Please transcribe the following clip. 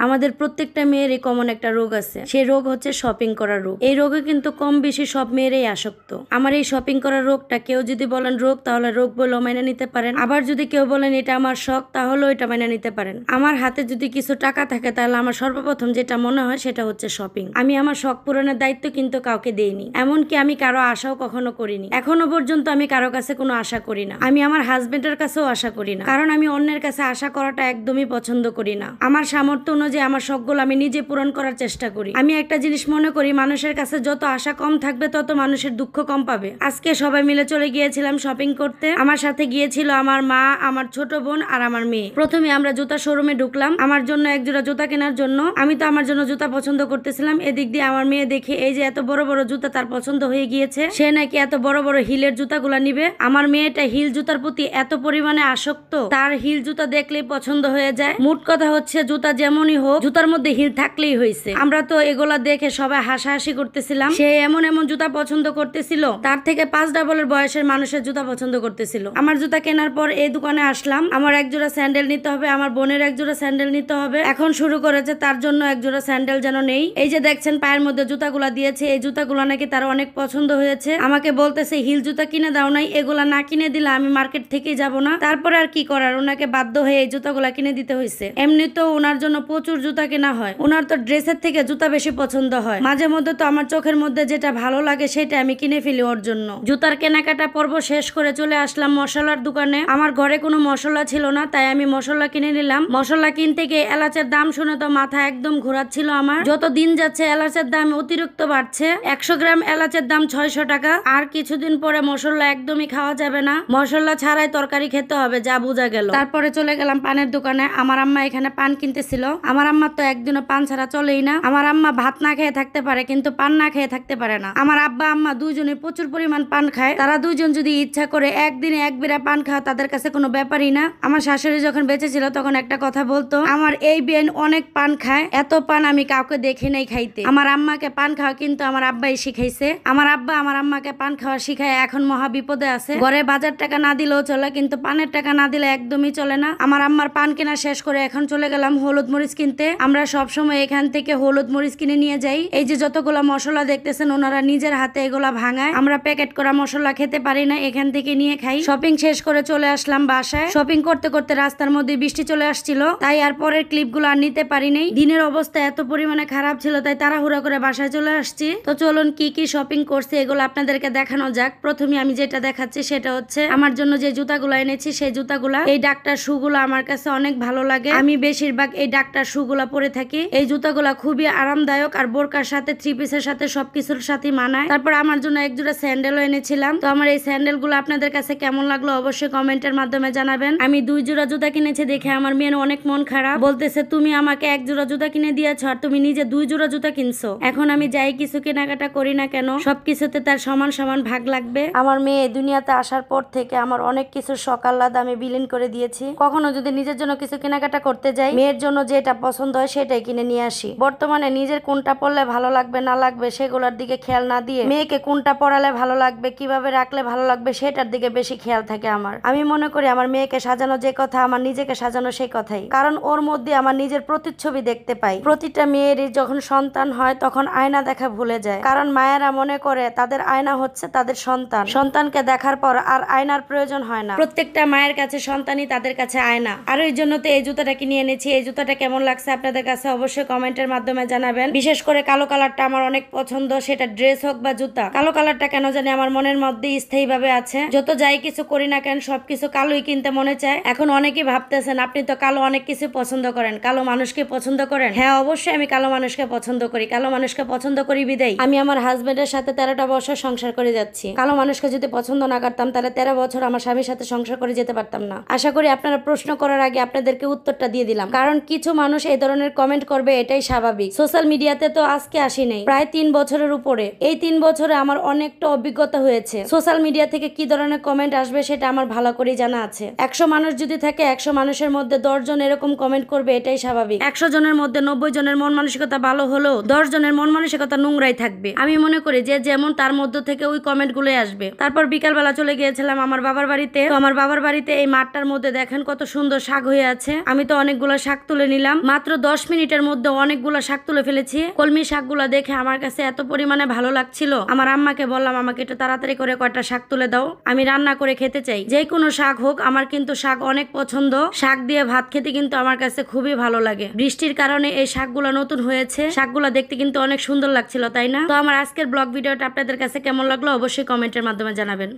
আমাদের প্রত্যেকটা মেয়েরই কমন একটা রোগ আছে, সেই রোগ হচ্ছে শপিং করার রোগ। এই রোগে কিন্তু কম বেশি সব মেয়েরাই আসক্ত। আমার এই শপিং করার রোগটা কেউ যদি বলেন রোগ, তাহলে রোগ বলেও মেনে নিতে পারেন। আবার যদি কেউ বলেন এটা আমার শখ, তাহলেও এটা মেনে নিতে পারেন। আমার হাতে যদি কিছু টাকা থাকে, তাহলে আমার সর্বপ্রথম যেটা মনে হয় সেটা হচ্ছে শপিং। আমি আমার শখ পূরণের দায়িত্ব কিন্তু কাউকে দেইনি, এমনকি আমি কারো আশাও কখনো করিনি। এখনো পর্যন্ত আমি কারো কাছে কোনো আশা করি না। আমি আমার হাজবেন্ডের কাছেও আশা করি না, কারণ আমি অন্যের কাছে আশা করাটা একদমই পছন্দ করি না। আমার সামর্থ্য অনুযায়ী আমার শখগুলো আমি নিজে পূরণ করার চেষ্টা করি। আমি একটা জিনিস মনে করি, মানুষের কাছে যত আশা কম থাকবে, তত মানুষের দুঃখ কম পাবে। আজকে সবাই মিলে চলে গিয়েছিলাম শপিং করতে। আমার সাথে গিয়েছিল আমার মা, আমার ছোট বোন আর আমার মেয়ে। প্রথমে আমরা জুতা শোরুমে ঢুকলাম আমার জন্য এক জোড়া জুতা কেনার জন্য। আমি তো আমার জন্য জুতা পছন্দ করতেছিলাম, এদিক দিয়ে আমার মেয়ে দেখে এই যে এত বড় বড় জুতা তার পছন্দ হয়ে গিয়েছে, সে নাকি এত বড় বড় হিলের জুতাগুলা নিবে। আমার মেয়েটা হিল জুতার প্রতি এত পরিমাণে আসক্ত, তার হিল জুতা দেখলেই পছন্দ হয়ে যায়। মোট কথা হচ্ছে জুতা যেমনই হোক, জুতার মধ্যে হিল থাকলেই হয়েছে। আমরা তো এগুলা দেখে সবাই হাসাহাসি করতেছিলাম। সে এমন এমন জুতা পছন্দ করতেছিল, তার থেকে 5 ডাবলের বয়সের মানুষের জুতা পছন্দ করতেছিল। আমার জুতা কেনার পর এই দোকানে আসলাম, আমার এক জোড়া স্যান্ডেল নিতে হবে, আমার বোনের এক জোড়া স্যান্ডেল নিতে হবে। এখন শুরু করেছে তার জন্য এক জোড়া স্যান্ডেল যেন নেই। এই যে দেখছেন পায়ের মধ্যে জুতাগুলা দিয়েছে, এই জুতাগুলা নাকি তার অনেক পছন্দ হয়েছে। আমাকে বলতেছে হিল জুতা কিনে দাও নাই, এগুলা না কিনে দিলে আমি মার্কেট থেকেই যাব না। তারপরে আর কি করার, ওনাকে বাধ্য হয়ে এই জুতাগুলা কিনে দিতে হয়েছে। এমনি তো ওনার জন্য প্রচুর জুতা কেনা হয়, ওনার তো ড্রেসের থেকে জুতা বেশি পছন্দ হয়। মাঝে মধ্যে তো আমার চোখের মধ্যে যেটা ভালো লাগে সেটা আমি কিনে ফেলি ওর জন্য। জুতার কেনাকাটা পর্ব শেষ করে চলে আসলাম মশলার দোকানে। আমার ঘরে কোনো মশলা ছিল না, তাই আমি মশলা কিনে নিলাম। মশলা কিনতে গিয়ে এলাচের দাম শুনে তো মাথা একদম ঘোরাচ্ছিল আমার। যত দিন যাচ্ছে এলাচের দাম অতিরিক্ত বাড়ছে। 100 গ্রাম এলাচের দাম 600 টাকা। আর কিছুদিন পরে মশলা একদমই খাওয়া যাবে না, মশলা ছাড়াই তরকারি খেতে হবে, যা বোঝা গেল। তারপরে চলে গেলাম পানের দোকানে। আমার আম্মা এখানে পান কিনতেছিল। আমার আম্মা তো একদিনও পান ছাড়া চলেই না। আমার আম্মা ভাত না খেয়ে থাকতে পারে, কিন্তু পান না খেয়ে থাকতে পারে না। আমার আব্বা আম্মা দুইজনে প্রচুর পরিমাণ পান খায়। তারা দুইজন যদি ইচ্ছা করে একদিনে এক বিড়া পান খাওয়া তাদের কাছে কোনো ব্যাপারই না। আমার শাশুড়ি যখন বেঁচে ছিল তখন একটা কথা বলতো, আমার এই বেন অনেক পান খায়, এত পান আমি কাউকে দেখি নাই খাইতে। আমার আম্মাকে পান খাওয়া কিন্তু আমার আব্বাই শিখাইছে। আমার আব্বা আমার আম্মাকে পান খাওয়া শিখায় এখন মহা বিপদে আছে। ঘরে বাজার টাকা না দিলেও চলে, কিন্তু পানের টাকা না দিলে একদমই চলে না। আমার আম্মার পান কেনা শেষ করে এখন চলে গেলাম হলুদ মরিচ কিনতে। আমরা সব সময় এখান থেকে হলুদ মরিচ কিনে নিয়ে যাই। এই যে যতগুলা মশলা দেখতেছেন, ওনারা নিজের হাতে এগুলা ভাঙায়। আমরা প্যাকেট করা মশলা খেতে পারি না, এখান থেকে নিয়ে খাই। শপিং শেষ করে চলে আসলাম বাসায়। শপিং করতে করতে রাস্তার মধ্যে বৃষ্টি চলে আসছিল, তাই আর পরের ক্লিপগুলো আর নিতে পারি নাই। দিনের অবস্থা এত পরিমাণে খারাপ ছিল, তাই তাড়াহুড়া করে বাসায় চলে আসছি। তো চলুন কি কি শপিং করছি এগুলো আপনাদেরকে দেখানো যাক। প্রথমে আমি যেটা দেখাচ্ছি সেটা হচ্ছে আমার জন্য যে জুতাগুলো এনেছি সেই জুতাগুলা। এই ডাক্তার শুগুলো আমার কাছে অনেক ভালো লাগে, আমি বেশিরভাগ এই ডাক্তার শুগুলা পরে থাকি। এই জুতাগুলা খুবই আরামদায়ক, আর বোরকার সাথে 3 পিসের সাথে সবকিছুর সাথে মানায়। তারপর আমার জন্য এক জোড়া স্যান্ডেলও এনেছিলাম। তো আমার এই স্যান্ডেল গুলো আপনাদের কাছে কেমন লাগলো অবশ্যই কমেন্টের মাধ্যমে জানাবেন। আমি 2 জোড়া জুতা কিনেছি দেখে আমার মেয়ের অনেক মন খারাপ, বলতেছে তুমি আমাকে 1 জোড়া জুতা কিনে দিয়েছো আর তুমি নিজে 2 জোড়া জুতা কিনছো। এখন আমি যাই কিছু কেনাকাটা করি না কেন, সবকিছুতে তার সমান সমান ভাগ লাগবে। আমার মেয়ে দুনিয়াতে আসার পর থেকে আমার অনেক কিছু শখ আহ্লাদ আমি বিলীন করে দিয়েছি। কখনো যদি নিজের জন্য কিছু কেনাকাটা করতে যাই, মেয়ের জন্য যেটা পছন্দ হয় সেটাই কিনে নিয়ে আসি। বর্তমানে নিজের কোনটা পরলে ভালো লাগবে না লাগবে সেগুলোর দিকে খেয়াল না দিয়ে মেয়েকে কোনটা পরালে ভালো লাগবে, কিভাবে রাখলে ভালো লাগবে সেটার দিকে বেশি খেয়াল থাকে আমার। আমি মনে করি আমার মেয়েকে সাজানো যে কথা, আমার নিজেকে সাজানো সেই কথাই, কারণ ওর মধ্যে আমার নিজের প্রতিচ্ছবি দেখতে পাই। প্রতিটা মেয়েরই যখন সন্তান হয় তখন আয়না দেখা ভুলে যায়, কারণ মায়েরা মনে করে তাদের আয়না হচ্ছে তাদের সন্তান। সন্তানকে দেখার পর আর আয়নার প্রয়োজন হয় না। প্রত্যেকটা মায়ের কাছে সন্তানই তাদের কাছে আয়না। আর ওই জন্য তো এই জুতাটা কিনে এনেছি। এই জুতাটা কেমন লাগছে আপনাদের কাছে অবশ্যই কমেন্টের মাধ্যমে জানাবেন। বিশেষ করে কালো কালারটা আমার অনেক পছন্দ, সেটা ড্রেস হোক বা জুতা। কালো কালারটা কেন জানি আমার মনের মধ্যে স্থায়ী ভাবে আছে। যত যাই কিছু করি না কেন সবকিছু কালোই কিনতে মনে চায়। এখন অনেকেই ভাবতেছেন আপনি তো কালো অনেক কিছু পছন্দ করেন, কালো মানুষকে পছন্দ করেন। হ্যাঁ অবশ্যই আমি কালো মানুষকে পছন্দ করি। কালো মানুষকে পছন্দ করি বিদায় আমি আমার হাজবেন্ডের সাথে 13টা বছর সংসার করে যাচ্ছি। কালো মানুষকে যদি পছন্দ না করতাম তাহলে 13 বছর আমার স্বামীর সাথে সংসার করে যেতে পারতাম না। আশা করি আপনারা প্রশ্ন করার আগে আপনাদেরকে উত্তরটা দিয়ে দিলাম, কারণ কিছু মানুষ এই ধরনের কমেন্ট করবে, এটাই স্বাভাবিক। সোশ্যাল মিডিয়াতে তো আজকে আসি নেই, প্রায় 3 বছরের উপরে। এই 3 বছরে আমার অনেকটা অভিজ্ঞতা হয়েছে। সোশ্যাল মিডিয়া থেকে কি ধরনের কমেন্ট আসবে সেটা আমার ভালো করেই জানা আছে। 100 মানুষ যদি থাকে 100 মানুষের মধ্যে 10 জন এরকম কমেন্ট করবে, এটাই স্বাভাবিক। 100 জনের মধ্যে 90 জনের মন মানসিকতা ভালো হলেও 10 জনের মন মানসিকতা নোংরাই থাকবে। আমি মনে করি যে যেমন তার মধ্য থেকে ওই কমেন্ট গুলোই আসবে। তারপর বিকালবেলা চলে গিয়েছিলাম আমার বাবার বাড়িতে। তো আমার বাবার বাড়িতে এই মাঠটার মধ্যে দেখেন কত সুন্দর শাক হয়ে আছে। আমি তো অনেকগুলো শাক তুলে নিলাম। মাত্র 10 মিনিটের মধ্যে অনেকগুলো শাক তুলে ফেলেছি। কলমি শাকগুলো দেখে আমার কাছে এত পরিমাণে ভালো লাগছিল, আমার আম্মাকে বললাম আমাকে একটু তাড়াতাড়ি করে কয়টা শাক তুলে দাও, আমি রান্না করে খেতে চাই। যে কোনো শাক হোক, আমার কিন্তু শাক অনেক পছন্দ। শাক দিয়ে ভাত খেতে কিন্তু আমার কাছে খুবই ভালো লাগে। বৃষ্টির কারণে এই শাকগুলো নতুন হয়েছে, শাকগুলো দেখতে কিন্তু অনেক সুন্দর লাগছিল, তাই না? তো আমার আজকের ব্লগ ভিডিওটা আপনাদের কাছে কেমন লাগলো অবশ্যই কমেন্টের মাধ্যমে জানাবেন।